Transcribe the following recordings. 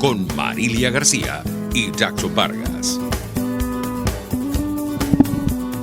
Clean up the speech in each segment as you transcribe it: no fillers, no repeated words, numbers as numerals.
con Marilia García y Jackson Vargas.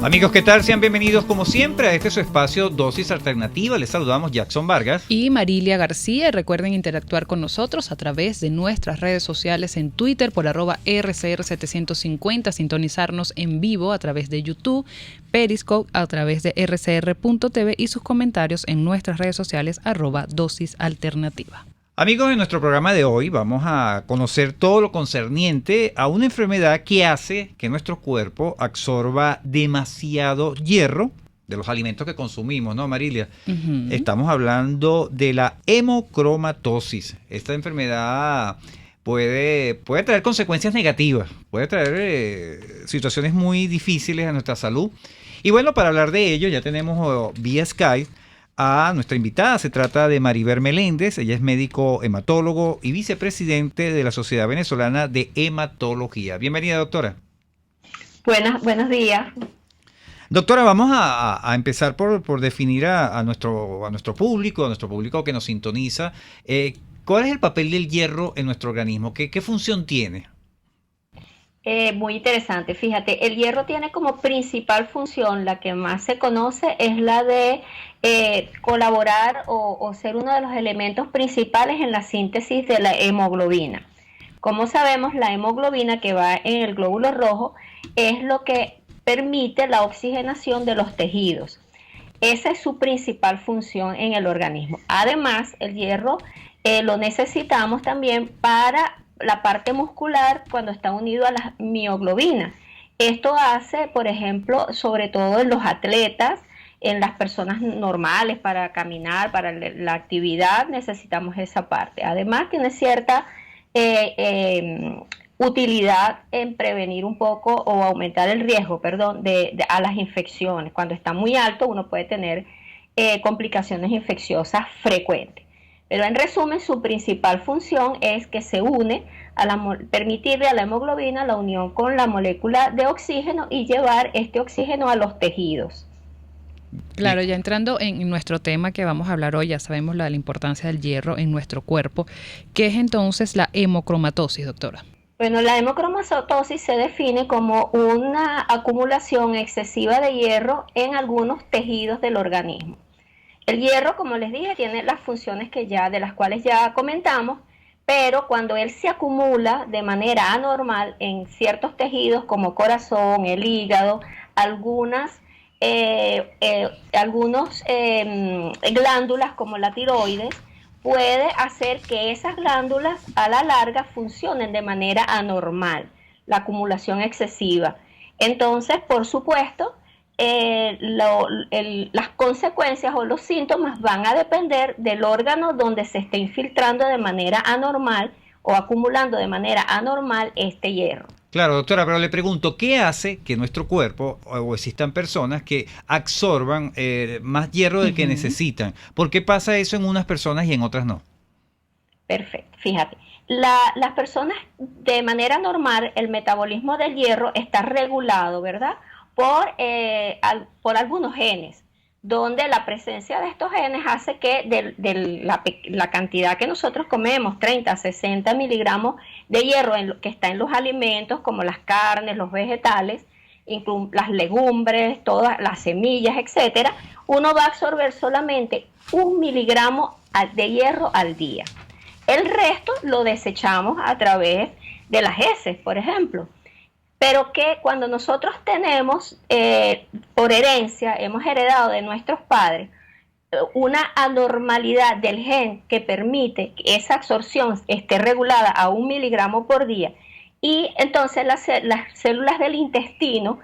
Amigos, ¿qué tal? Sean bienvenidos como siempre a este su espacio Dosis Alternativa. Les saludamos Jackson Vargas y Marilia García. Recuerden interactuar con nosotros a través de nuestras redes sociales en Twitter por @RCR750, sintonizarnos en vivo a través de YouTube, Periscope a través de rcr.tv y sus comentarios en nuestras redes sociales @Dosis Alternativa. Amigos, en nuestro programa de hoy vamos a conocer todo lo concerniente a una enfermedad que hace que nuestro cuerpo absorba demasiado hierro de los alimentos que consumimos, ¿no, Marilia? Uh-huh. Estamos hablando de la hemocromatosis. Esta enfermedad puede traer consecuencias negativas, puede traer situaciones muy difíciles a nuestra salud. Y bueno, para hablar de ello ya tenemos vía Skype a nuestra invitada. Se trata de Maribel Meléndez. Ella es médico hematólogo y vicepresidente de la Sociedad Venezolana de Hematología. Bienvenida, doctora. Buenos días. Doctora, vamos a empezar por definir a nuestro público que nos sintoniza. ¿Cuál es el papel del hierro en nuestro organismo? ¿Qué función tiene? Muy interesante. Fíjate, el hierro tiene como principal función, la que más se conoce, es la de colaborar o ser uno de los elementos principales en la síntesis de la hemoglobina. Como sabemos, la hemoglobina que va en el glóbulo rojo es lo que permite la oxigenación de los tejidos. Esa es su principal función en el organismo. Además, el hierro lo necesitamos también para la parte muscular cuando está unido a la mioglobina. Esto hace, por ejemplo, sobre todo en los atletas, en las personas normales, para caminar, para la actividad, necesitamos esa parte. Además, tiene cierta utilidad en prevenir un poco o aumentar el riesgo, a las infecciones. Cuando está muy alto, uno puede tener complicaciones infecciosas frecuentes. Pero en resumen, su principal función es que se une permitirle a la hemoglobina la unión con la molécula de oxígeno y llevar este oxígeno a los tejidos. Claro, ya entrando en nuestro tema que vamos a hablar hoy, ya sabemos la importancia del hierro en nuestro cuerpo. ¿Qué es entonces la hemocromatosis, doctora? Bueno, la hemocromatosis se define como una acumulación excesiva de hierro en algunos tejidos del organismo. El hierro, como les dije, tiene las funciones de las cuales ya comentamos, pero cuando él se acumula de manera anormal en ciertos tejidos como corazón, el hígado, algunas glándulas como la tiroides, puede hacer que esas glándulas a la larga funcionen de manera anormal, la acumulación excesiva. Entonces, por supuesto, las consecuencias o los síntomas van a depender del órgano donde se esté infiltrando de manera anormal o acumulando de manera anormal este hierro. Claro, doctora, pero le pregunto, ¿qué hace que nuestro cuerpo, o existan personas que absorban más hierro del que necesitan? ¿Por qué pasa eso en unas personas y en otras no? Perfecto, fíjate. Las personas, de manera normal, el metabolismo del hierro está regulado, ¿verdad?, por algunos genes, donde la presencia de estos genes hace que de la cantidad que nosotros comemos, 30 a 60 miligramos de hierro que está en los alimentos, como las carnes, los vegetales, las legumbres, todas las semillas, etcétera, uno va a absorber solamente 1 miligramo de hierro al día. El resto lo desechamos a través de las heces, por ejemplo. Pero que cuando nosotros tenemos, por herencia, hemos heredado de nuestros padres, una anormalidad del gen que permite que esa absorción esté regulada a 1 miligramo por día, y entonces las células del intestino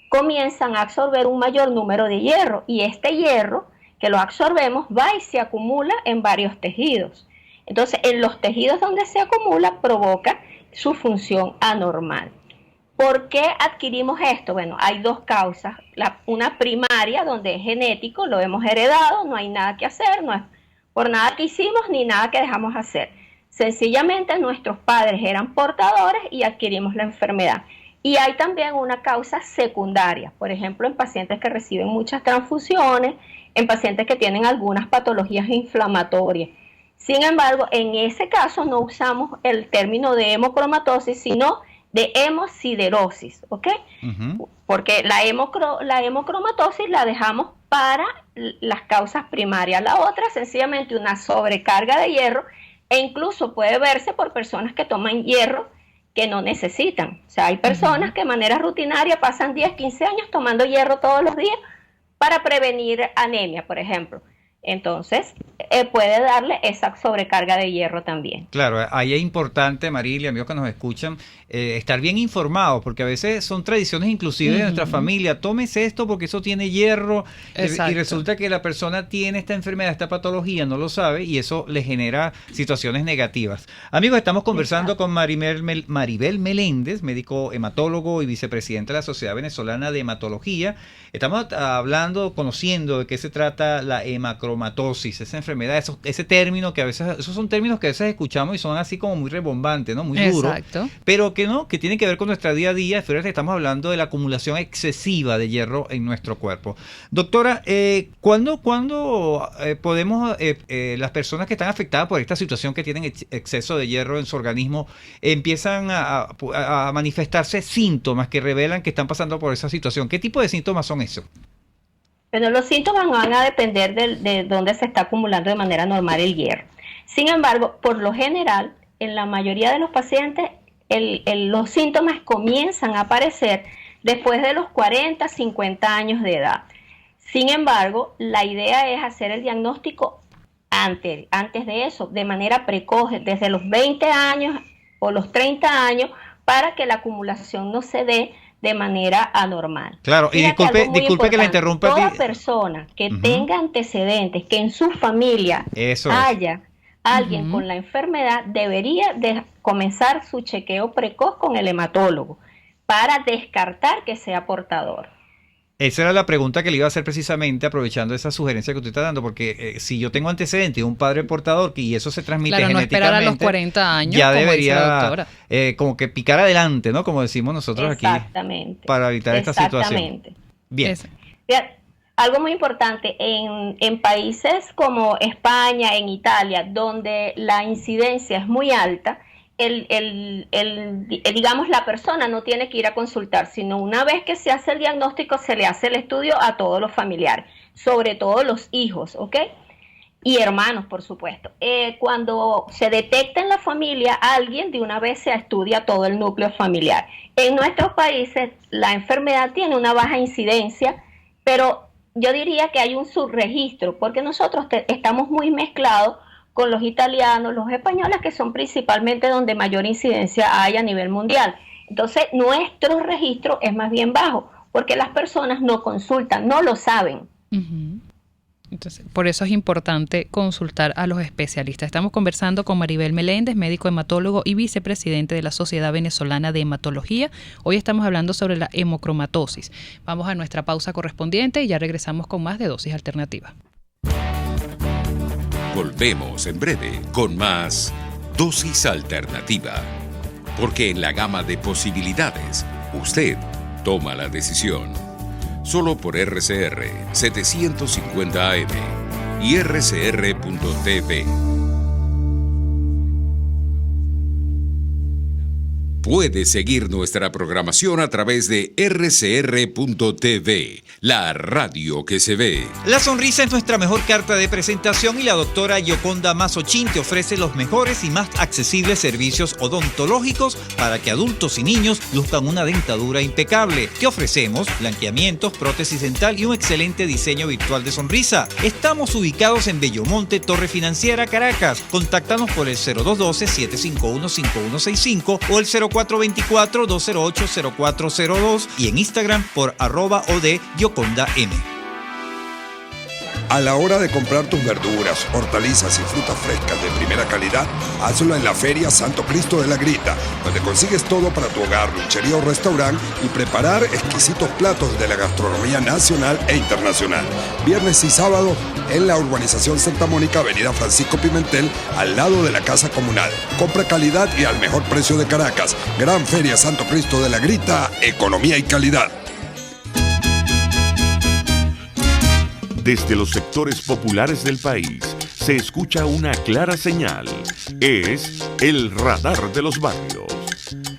comienzan a absorber un mayor número de hierro, y este hierro que lo absorbemos va y se acumula en varios tejidos. Entonces, en los tejidos donde se acumula provoca su función anormal. ¿Por qué adquirimos esto? Bueno, hay dos causas. Una primaria, donde es genético, lo hemos heredado, no hay nada que hacer, no es por nada que hicimos ni nada que dejamos hacer. Sencillamente nuestros padres eran portadores y adquirimos la enfermedad. Y hay también una causa secundaria, por ejemplo, en pacientes que reciben muchas transfusiones, en pacientes que tienen algunas patologías inflamatorias. Sin embargo, en ese caso no usamos el término de hemocromatosis, sino de hemosiderosis, ¿ok? Porque la hemocromatosis la dejamos para las causas primarias. La otra, sencillamente una sobrecarga de hierro, e incluso puede verse por personas que toman hierro que no necesitan. O sea, hay personas que de manera rutinaria pasan 10, 15 años tomando hierro todos los días para prevenir anemia, por ejemplo. Entonces, puede darle esa sobrecarga de hierro también. Claro, ahí es importante, Marilia, amigos que nos escuchan, estar bien informados, porque a veces son tradiciones inclusive de nuestra familia. Tómese esto porque eso tiene hierro, y resulta que la persona tiene esta enfermedad, esta patología, no lo sabe, y eso le genera situaciones negativas. Amigos, estamos conversando con Maribel Meléndez, médico hematólogo y vicepresidente de la Sociedad Venezolana de Hematología. Estamos hablando, conociendo de qué se trata la hemocromatosis, esa enfermedad, ese término que a veces, esos son términos que a veces escuchamos y son así como muy rebombantes, ¿no? Muy duros. Exacto. Pero que no, que tienen que ver con nuestra día a día. Fíjate, estamos hablando de la acumulación excesiva de hierro en nuestro cuerpo. Doctora, ¿cuándo podemos, las personas que están afectadas por esta situación, que tienen exceso de hierro en su organismo, empiezan a manifestarse síntomas que revelan que están pasando por esa situación? ¿Qué tipo de síntomas son esos? Pero los síntomas van a depender de dónde se está acumulando de manera normal el hierro. Sin embargo, por lo general, en la mayoría de los pacientes, los síntomas comienzan a aparecer después de los 40, 50 años de edad. Sin embargo, la idea es hacer el diagnóstico antes de eso, de manera precoz, desde los 20 años o los 30 años, para que la acumulación no se dé de manera anormal. Claro, y disculpe que la interrumpa. Toda persona que tenga antecedentes, que en su familia haya alguien con la enfermedad, debería de comenzar su chequeo precoz con el hematólogo para descartar que sea portador. Esa era la pregunta que le iba a hacer, precisamente aprovechando esa sugerencia que usted está dando, porque si yo tengo antecedentes de un padre portador y eso se transmite genéticamente, no esperar a los 40 años, ya debería como que picar adelante, ¿no? Como decimos nosotros aquí, para evitar esta situación. Bien. Algo muy importante, en países como España, en Italia, donde la incidencia es muy alta, digamos, la persona no tiene que ir a consultar, sino una vez que se hace el diagnóstico, se le hace el estudio a todos los familiares, sobre todo los hijos, ¿ok? Y hermanos, por supuesto. Cuando se detecta en la familia alguien, de una vez se estudia todo el núcleo familiar. En nuestros países, la enfermedad tiene una baja incidencia, pero yo diría que hay un subregistro, porque nosotros estamos muy mezclados con los italianos, los españoles, que son principalmente donde mayor incidencia hay a nivel mundial. Entonces, nuestro registro es más bien bajo, porque las personas no consultan, no lo saben. Entonces, por eso es importante consultar a los especialistas. Estamos conversando con Maribel Meléndez, médico hematólogo y vicepresidente de la Sociedad Venezolana de Hematología. Hoy estamos hablando sobre la hemocromatosis. Vamos a nuestra pausa correspondiente y ya regresamos con más de Dosis Alternativa. Volvemos en breve con más Dosis Alternativa. Porque en la gama de posibilidades, usted toma la decisión. Solo por RCR 750 AM y rcr.tv. Puede seguir nuestra programación a través de rcr.tv, la radio que se ve. La sonrisa es nuestra mejor carta de presentación y la doctora Yoconda Mazochín te ofrece los mejores y más accesibles servicios odontológicos para que adultos y niños luzcan una dentadura impecable. Te ofrecemos blanqueamientos, prótesis dental y un excelente diseño virtual de sonrisa. Estamos ubicados en Bellomonte, Torre Financiera, Caracas. Contáctanos por el 0212-751-5165 o el 0424-208-0402 y en Instagram por @od_YocondaM. A la hora de comprar tus verduras, hortalizas y frutas frescas de primera calidad, hazlo en la Feria Santo Cristo de la Grita, donde consigues todo para tu hogar, luchería o restaurante y preparar exquisitos platos de la gastronomía nacional e internacional. Viernes y sábado en la urbanización Santa Mónica, avenida Francisco Pimentel, al lado de la Casa Comunal. Compra calidad y al mejor precio de Caracas. Gran Feria Santo Cristo de la Grita, economía y calidad. Desde los sectores populares del país, se escucha una clara señal. Es el radar de los barrios.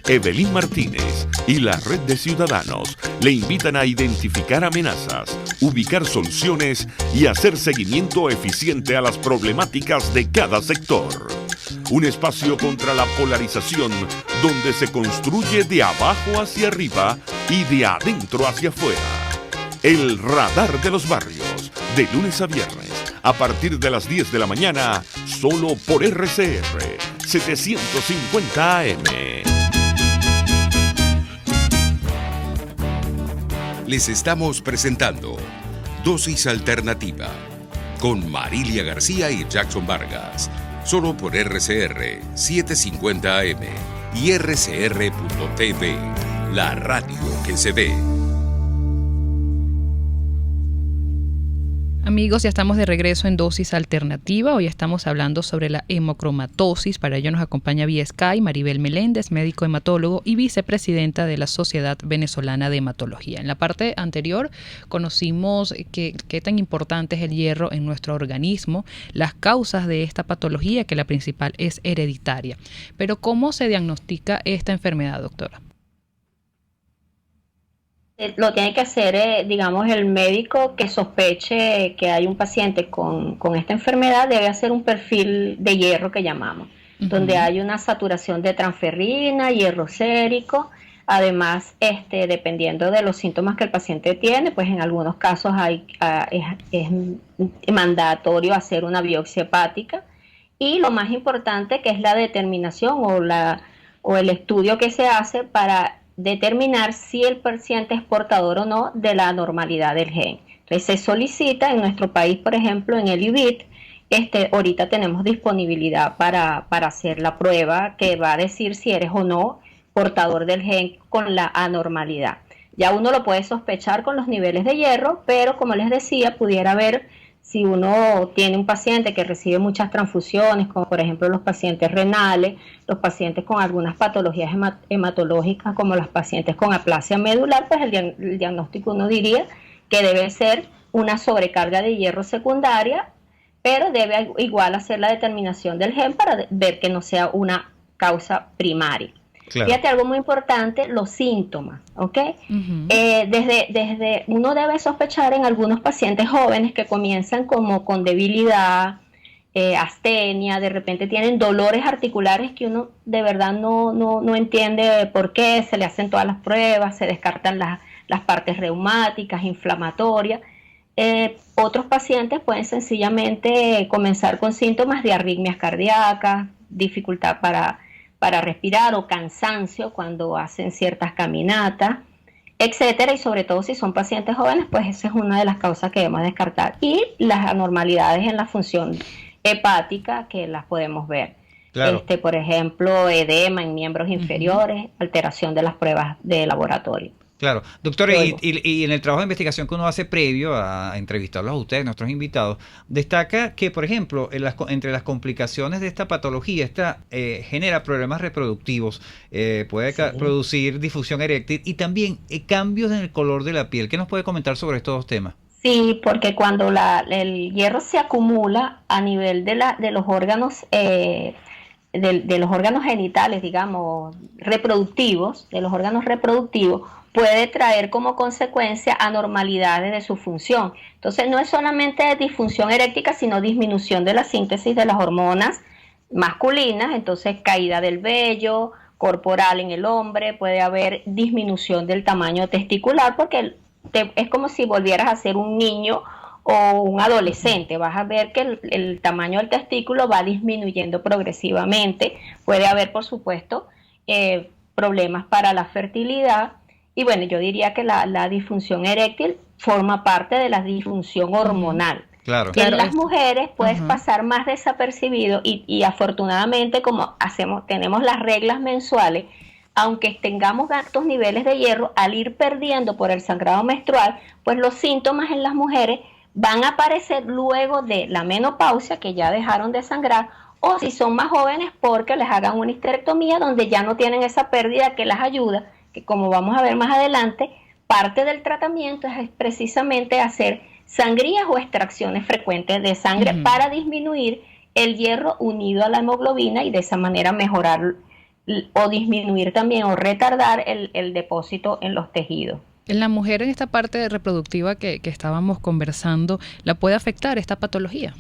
Evelyn Martínez y la red de ciudadanos le invitan a identificar amenazas, ubicar soluciones y hacer seguimiento eficiente a las problemáticas de cada sector. Un espacio contra la polarización donde se construye de abajo hacia arriba y de adentro hacia afuera. El radar de los barrios, de lunes a viernes, a partir de las 10 de la mañana, solo por RCR 750 AM. Les estamos presentando Dosis Alternativa con Marilia García y Jackson Vargas, solo por RCR 750 AM y rcr.tv, la radio que se ve. Amigos, ya estamos de regreso en Dosis Alternativa. Hoy estamos hablando sobre la hemocromatosis. Para ello nos acompaña vía Skype Maribel Meléndez, médico hematólogo y vicepresidenta de la Sociedad Venezolana de Hematología. En la parte anterior conocimos qué tan importante es el hierro en nuestro organismo, las causas de esta patología, que la principal es hereditaria. Pero ¿cómo se diagnostica esta enfermedad, doctora? Lo tiene que hacer, digamos, el médico que sospeche que hay un paciente con esta enfermedad. Debe hacer un perfil de hierro que llamamos, donde hay una saturación de transferrina, hierro sérico. Además, dependiendo de los síntomas que el paciente tiene, pues en algunos casos es mandatorio hacer una biopsia hepática. Y lo más importante, que es la determinación o el estudio que se hace para determinar si el paciente es portador o no de la anormalidad del gen. Entonces se solicita en nuestro país, por ejemplo, en el IVIT, ahorita tenemos disponibilidad para hacer la prueba que va a decir si eres o no portador del gen con la anormalidad. Ya uno lo puede sospechar con los niveles de hierro, pero como les decía, pudiera ver si uno tiene un paciente que recibe muchas transfusiones, como por ejemplo los pacientes renales, los pacientes con algunas patologías hematológicas, como los pacientes con aplasia medular, pues el diagnóstico uno diría que debe ser una sobrecarga de hierro secundaria, pero debe igual hacer la determinación del gen para ver que no sea una causa primaria. Claro. Fíjate, algo muy importante, los síntomas, ¿ok? Desde uno debe sospechar en algunos pacientes jóvenes que comienzan como con debilidad, astenia, de repente tienen dolores articulares que uno de verdad no entiende por qué, se le hacen todas las pruebas, se descartan las partes reumáticas, inflamatorias. Otros pacientes pueden sencillamente comenzar con síntomas de arritmias cardíacas, dificultad para respirar o cansancio cuando hacen ciertas caminatas, etcétera, y sobre todo si son pacientes jóvenes, pues esa es una de las causas que debemos descartar. Y las anormalidades en la función hepática, que las podemos ver. Claro. Por ejemplo, edema en miembros inferiores, alteración de las pruebas de laboratorio. Claro, doctora, y en el trabajo de investigación que uno hace previo a entrevistarlos a ustedes, nuestros invitados, destaca que, por ejemplo, entre las complicaciones de esta patología, esta genera problemas reproductivos, puede producir disfunción eréctil y también cambios en el color de la piel. ¿Qué nos puede comentar sobre estos dos temas? Sí, porque cuando el hierro se acumula a nivel de los órganos de los órganos genitales, digamos, reproductivos, puede traer como consecuencia anormalidades de su función. Entonces no es solamente disfunción eréctica, sino disminución de la síntesis de las hormonas masculinas, entonces caída del vello corporal en el hombre, puede haber disminución del tamaño testicular, porque es como si volvieras a ser un niño o un adolescente. Vas a ver que el tamaño del testículo va disminuyendo progresivamente. Puede haber, por supuesto, problemas para la fertilidad. Y bueno, yo diría que la disfunción eréctil forma parte de la disfunción hormonal. Claro. Que en las mujeres puedes pasar más desapercibido y afortunadamente, como tenemos las reglas mensuales, aunque tengamos altos niveles de hierro, al ir perdiendo por el sangrado menstrual, pues los síntomas en las mujeres van a aparecer luego de la menopausia, que ya dejaron de sangrar, o si son más jóvenes, porque les hagan una histerectomía donde ya no tienen esa pérdida que las ayuda, que como vamos a ver más adelante, parte del tratamiento es precisamente hacer sangrías o extracciones frecuentes de sangre para disminuir el hierro unido a la hemoglobina y de esa manera mejorar o disminuir también o retardar el depósito en los tejidos. En la mujer, en esta parte reproductiva que estábamos conversando, ¿la puede afectar esta patología?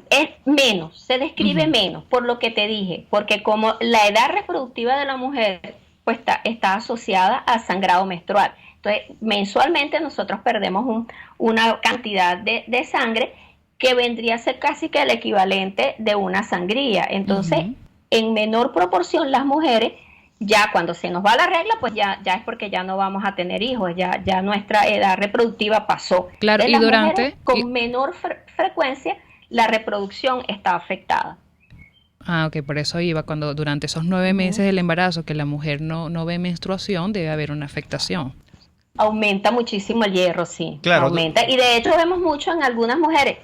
Es menos, se describe menos, por lo que te dije, porque como la edad reproductiva de la mujer pues está asociada al sangrado menstrual. Entonces, mensualmente nosotros perdemos una cantidad de sangre que vendría a ser casi que el equivalente de una sangría. Entonces, en menor proporción las mujeres, ya cuando se nos va la regla, pues ya es porque ya no vamos a tener hijos, ya nuestra edad reproductiva pasó. Claro, y durante... Con menor frecuencia, la reproducción está afectada. Ah, ok, por eso iba, cuando durante esos 9 meses del embarazo que la mujer no ve menstruación, debe haber una afectación. Aumenta muchísimo el hierro, sí. Claro. Aumenta. Y de hecho vemos mucho en algunas mujeres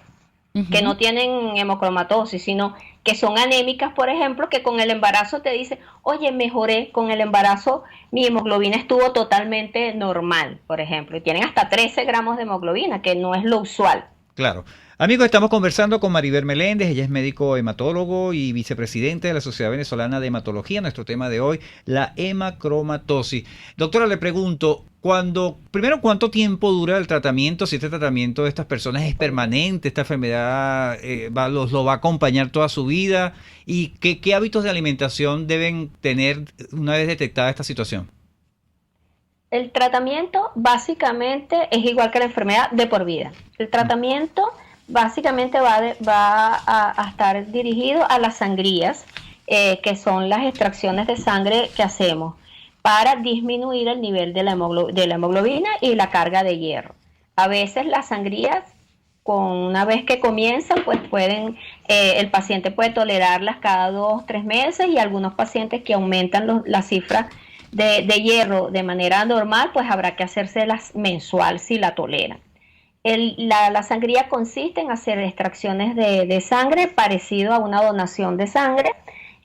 que no tienen hemocromatosis, sino que son anémicas, por ejemplo, que con el embarazo te dicen, oye, mejoré, con el embarazo mi hemoglobina estuvo totalmente normal, por ejemplo, y tienen hasta 13 gramos de hemoglobina, que no es lo usual. Claro. Amigos, estamos conversando con Maribel Meléndez, ella es médico hematólogo y vicepresidente de la Sociedad Venezolana de Hematología. Nuestro tema de hoy, la hemacromatosis. Doctora, le pregunto, primero, ¿cuánto tiempo dura el tratamiento? Si este tratamiento de estas personas es permanente, esta enfermedad lo va a acompañar toda su vida, y ¿qué hábitos de alimentación deben tener una vez detectada esta situación? El tratamiento básicamente es igual que la enfermedad, de por vida. El tratamiento básicamente va a estar dirigido a las sangrías, que son las extracciones de sangre que hacemos para disminuir el nivel de la hemoglobina y la carga de hierro. A veces las sangrías, una vez que comienzan, pues el paciente puede tolerarlas cada 2-3 meses, y algunos pacientes que aumentan la cifra de hierro de manera normal, pues habrá que hacérselas mensual si la toleran. La sangría consiste en hacer extracciones de sangre parecido a una donación de sangre,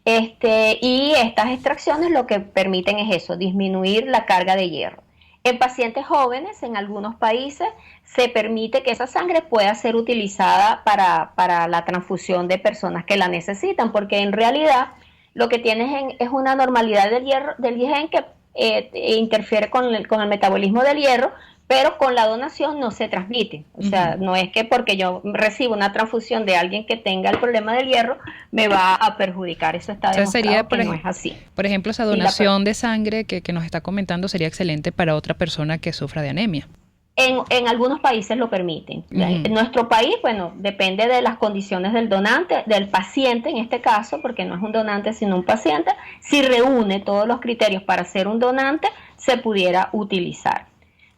y estas extracciones lo que permiten es eso, disminuir la carga de hierro. En pacientes jóvenes, en algunos países, se permite que esa sangre pueda ser utilizada para la transfusión de personas que la necesitan, porque en realidad lo que tienes es una normalidad del hierro, del IgG, que interfiere con el metabolismo del hierro, pero con la donación no se transmite. O sea, no es que porque yo recibo una transfusión de alguien que tenga el problema del hierro, me va a perjudicar. Eso está demostrado que no es así. Por ejemplo, esa donación de sangre que nos está comentando sería excelente para otra persona que sufra de anemia. En algunos países lo permiten. En nuestro país, bueno, depende de las condiciones del donante, del paciente en este caso, porque no es un donante sino un paciente. Si reúne todos los criterios para ser un donante, se pudiera utilizar.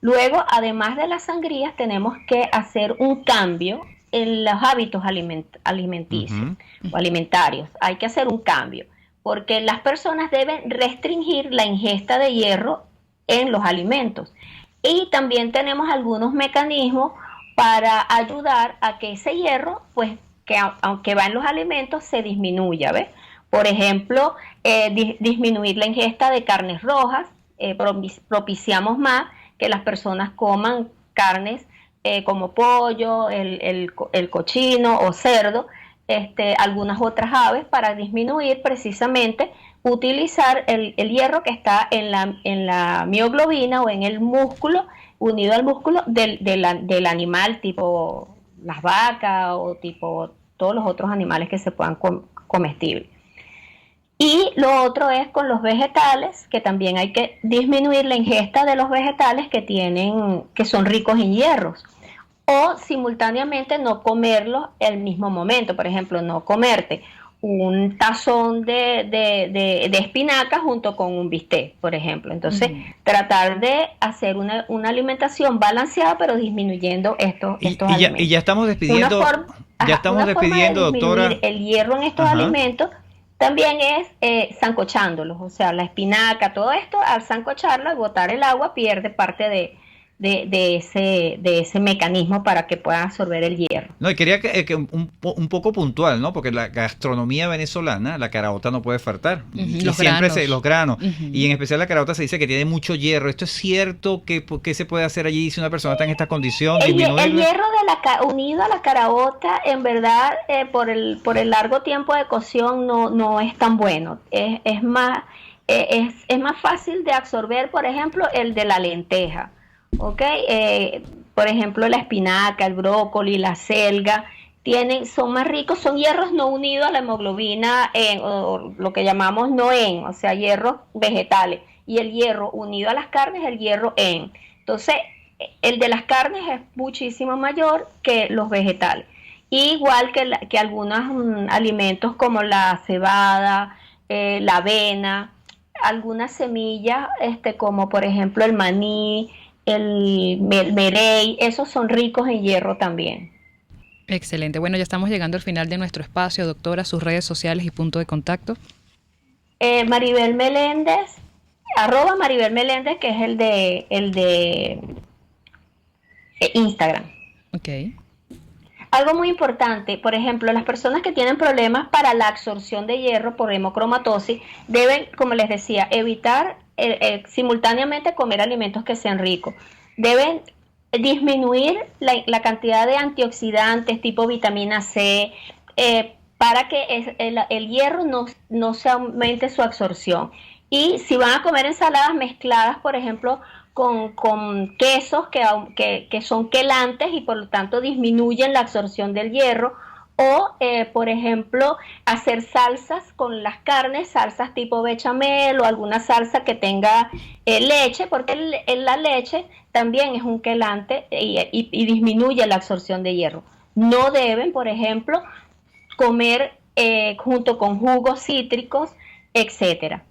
Luego, además de las sangrías, tenemos que hacer un cambio en los hábitos alimenticios o alimentarios. Hay que hacer un cambio, porque las personas deben restringir la ingesta de hierro en los alimentos. Y también tenemos algunos mecanismos para ayudar a que ese hierro, pues, que aunque va en los alimentos, se disminuya, ¿ves? Por ejemplo, disminuir la ingesta de carnes rojas, propiciamos más que las personas coman carnes como pollo, el cochino o cerdo, algunas otras aves, para disminuir precisamente, utilizar el hierro que está en la mioglobina o en el músculo, unido al músculo del animal, tipo las vacas o tipo todos los otros animales que se puedan comestibles. Y lo otro es con los vegetales, que también hay que disminuir la ingesta de los vegetales que son ricos en hierros, o simultáneamente no comerlos al mismo momento. Por ejemplo, no comerte un tazón de espinaca junto con un bistec, por ejemplo. Entonces, tratar de hacer una alimentación balanceada, pero disminuyendo estos alimentos. Y ya estamos despidiendo, doctora. El hierro en estos alimentos también es sancochándolos, o sea, la espinaca, todo esto, al sancocharlo y botar el agua, pierde parte de ese mecanismo para que pueda absorber el hierro. No, y quería que un poco puntual, ¿no? Porque la gastronomía venezolana, la caraota no puede faltar. Y Los siempre granos. los granos. Ujú. Y en especial la caraota se dice que tiene mucho hierro. ¿Esto es cierto? ¿Qué se puede hacer allí si una persona está en esta condición? El ¿Disminuirla? hierro unido a la caraota, en verdad, por el largo tiempo de cocción no es tan bueno. Es más fácil de absorber, por ejemplo, el de la lenteja. ¿Ok? Por ejemplo, la espinaca, el brócoli, la selga, son más ricos, son hierros no unidos a la hemoglobina, o lo que llamamos o sea, hierros vegetales. Y el hierro unido a las carnes, el hierro en. Entonces, el de las carnes es muchísimo mayor que los vegetales. Igual que algunos alimentos como la cebada, la avena, algunas semillas, como por ejemplo el maní, el merey, esos son ricos en hierro también. Excelente. Bueno, ya estamos llegando al final de nuestro espacio, doctora, sus redes sociales y punto de contacto. Maribel Meléndez, @Maribel Meléndez, que es el de Instagram. Ok. Algo muy importante, por ejemplo, las personas que tienen problemas para la absorción de hierro por hemocromatosis deben, como les decía, evitar simultáneamente comer alimentos que sean ricos. Deben disminuir la cantidad de antioxidantes tipo vitamina C para que el hierro no se aumente su absorción. Y si van a comer ensaladas mezcladas, por ejemplo, con quesos que son quelantes y por lo tanto disminuyen la absorción del hierro, o por ejemplo hacer salsas con las carnes, salsas tipo bechamel o alguna salsa que tenga leche, porque la leche también es un quelante y disminuye la absorción de hierro. No deben, por ejemplo, comer junto con jugos cítricos, etcétera.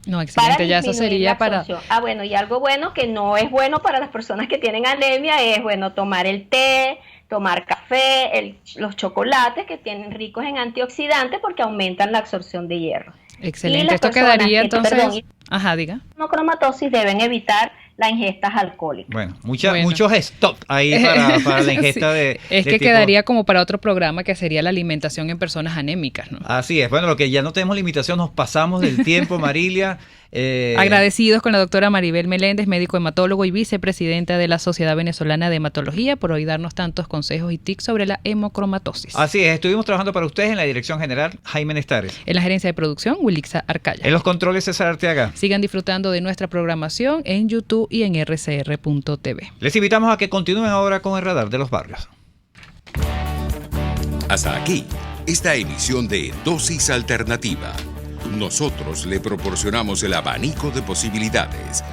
No, excelente, ya eso disminuir sería la para... absorción. Bueno, y algo bueno que no es bueno para las personas que tienen anemia es, tomar el té, tomar café, los chocolates que tienen ricos en antioxidantes porque aumentan la absorción de hierro. Excelente, esto quedaría entonces... Ajá, diga. Hemocromatosis deben evitar las ingestas alcohólicas. Bueno, muchos stop ahí para la ingesta Sí. de Es que tipo... quedaría como para otro programa que sería la alimentación en personas anémicas, ¿no? Así es. Bueno, lo que ya no tenemos limitación, nos pasamos del tiempo, Marilia. Agradecidos con la doctora Maribel Meléndez, médico hematólogo y vicepresidenta de la Sociedad Venezolana de Hematología, por hoy darnos tantos consejos y tips sobre la hemocromatosis. Así es, estuvimos trabajando para ustedes en la dirección general, Jaime Nestares. En la gerencia de producción, Wilixa Arcaya. En los controles, César Arteaga. Sigan disfrutando de nuestra programación en YouTube y en rcr.tv. Les invitamos a que continúen ahora con el Radar de los Barrios. Hasta aquí, esta emisión de Dosis Alternativa. Nosotros le proporcionamos el abanico de posibilidades